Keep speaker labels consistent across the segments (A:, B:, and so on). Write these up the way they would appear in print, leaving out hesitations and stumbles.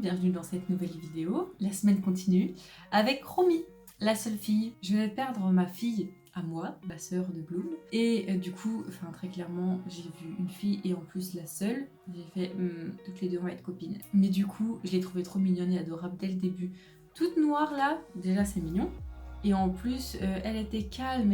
A: bienvenue dans cette nouvelle vidéo. La semaine continue avec Romy, la seule fille. Je venais de perdre ma fille à moi, la sœur de Bloom. Et du coup, très clairement, j'ai vu une fille et en plus la seule. J'ai fait, toutes les deux on va être copines. Mais du coup, je l'ai trouvée trop mignonne et adorable dès le début. Toute noire là, déjà c'est mignon. Et en plus, elle était calme,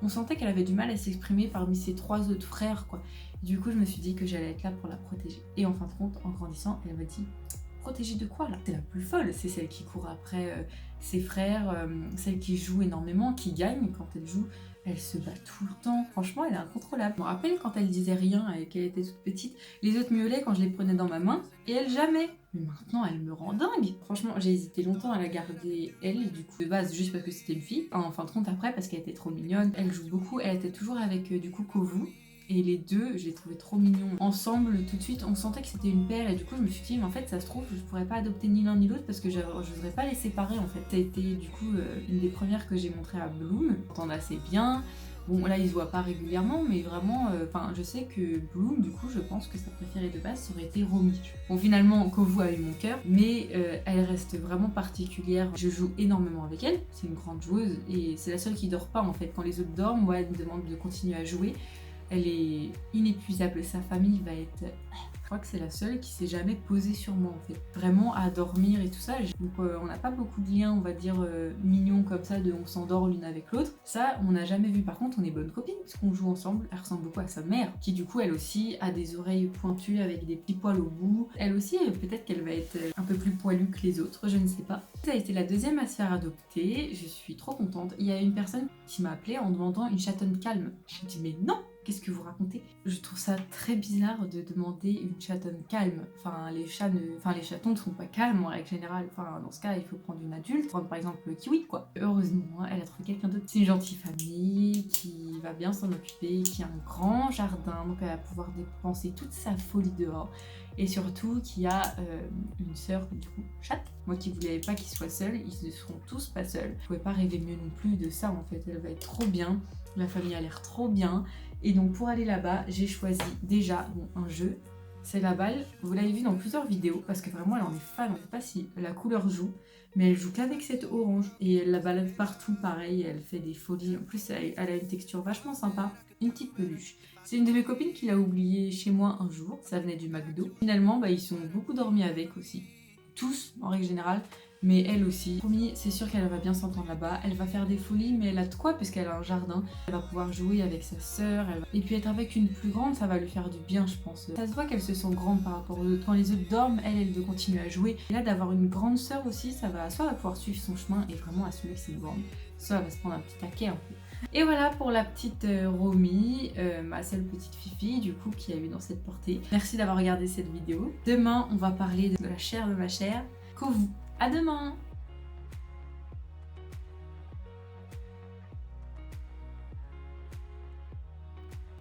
A: on sentait qu'elle avait du mal à s'exprimer parmi ses 3 autres frères, quoi. Du coup, je me suis dit que j'allais être là pour la protéger. Et en fin de compte, en grandissant, elle m'a dit « Protéger de quoi, là ?» C'est la plus folle, c'est celle qui court après ses frères, celle qui joue énormément, qui gagne quand elle joue. Elle se bat tout le temps. Franchement, elle est incontrôlable. Je me rappelle quand elle disait rien et qu'elle était toute petite, les autres miaulaient quand je les prenais dans ma main, et elle jamais. Mais maintenant, elle me rend dingue. Franchement, j'ai hésité longtemps à la garder, elle, du coup, de base, juste parce que c'était une fille. En fin de compte, après, parce qu'elle était trop mignonne. Elle joue beaucoup, elle était toujours avec, du coup, Kovu. Et les deux, je les trouvais trop mignons. Ensemble, tout de suite, on sentait que c'était une paire. Et du coup, je me suis dit, mais en fait, ça se trouve, je pourrais pas adopter ni l'un ni l'autre parce que je voudrais pas les séparer, en fait. Ça a été, du coup, une des premières que j'ai montrées à Bloom. On s'entend assez bien. Bon, là, ils se voient pas régulièrement, mais vraiment, je sais que Bloom, du coup, je pense que sa préférée de base, ça aurait été Romy. Bon, finalement, Kovu a eu mon cœur, mais elle reste vraiment particulière. Je joue énormément avec elle. C'est une grande joueuse et c'est la seule qui dort pas, en fait. Quand les autres dorment, moi, elle me demande de continuer à jouer. Elle est inépuisable, sa famille va être... Je crois que c'est la seule qui s'est jamais posée sur moi en fait. Vraiment à dormir et tout ça. Donc on n'a pas beaucoup de liens, on va dire, mignons comme ça, de on s'endort l'une avec l'autre. Ça, on n'a jamais vu. Par contre, on est bonnes copines parce qu'on joue ensemble. Elle ressemble beaucoup à sa mère, qui du coup, elle aussi, a des oreilles pointues avec des petits poils au bout. Elle aussi, peut-être qu'elle va être un peu plus poilue que les autres, je ne sais pas. Ça a été la deuxième à se faire adopter. Je suis trop contente. Il y a une personne qui m'a appelée en demandant une chatonne calme. J'ai dit mais non! Qu'est-ce que vous racontez? Je trouve ça très bizarre de demander une chatonne calme. Les chatons ne sont pas calmes en règle générale. Dans ce cas, il faut prendre une adulte. Prendre par exemple le Kiwi, quoi. Heureusement, elle a trouvé quelqu'un d'autre. C'est une gentille famille qui va bien s'en occuper, qui a un grand jardin, donc elle va pouvoir dépenser toute sa folie dehors. Et surtout, qui a une sœur, du coup, chatte. Moi qui voulais pas qu'ils soient seuls, ils ne seront tous pas seuls. Je pouvais pas rêver mieux non plus de ça, en fait. Elle va être trop bien. La famille a l'air trop bien. Et donc pour aller là-bas, j'ai choisi déjà un jeu. C'est la balle. Vous l'avez vu dans plusieurs vidéos parce que vraiment elle en est fan. Je sais pas si la couleur joue, mais elle joue qu'avec cette orange. Et elle la balade partout pareil, elle fait des folies. En plus elle a une texture vachement sympa. Une petite peluche. C'est une de mes copines qui l'a oubliée chez moi un jour. Ça venait du McDo. Finalement, ils sont beaucoup dormis avec aussi. Tous en règle générale. Mais elle aussi. Promis, c'est sûr qu'elle va bien s'entendre là-bas. Elle va faire des folies, mais elle a de quoi puisqu'elle a un jardin. Elle va pouvoir jouer avec sa sœur. Et puis être avec une plus grande, ça va lui faire du bien, je pense. Ça se voit qu'elle se sent grande par rapport aux autres. Quand les autres dorment, elle veut continuer à jouer. Et là, d'avoir une grande sœur aussi, soit elle va pouvoir suivre son chemin et vraiment assumer que c'est une grande, soit elle va se prendre un petit taquet un peu. Et voilà pour la petite Romy, ma seule petite fifi du coup qui a eu dans cette portée. Merci d'avoir regardé cette vidéo. Demain, on va parler de la chair de ma chair, Kovu. À demain!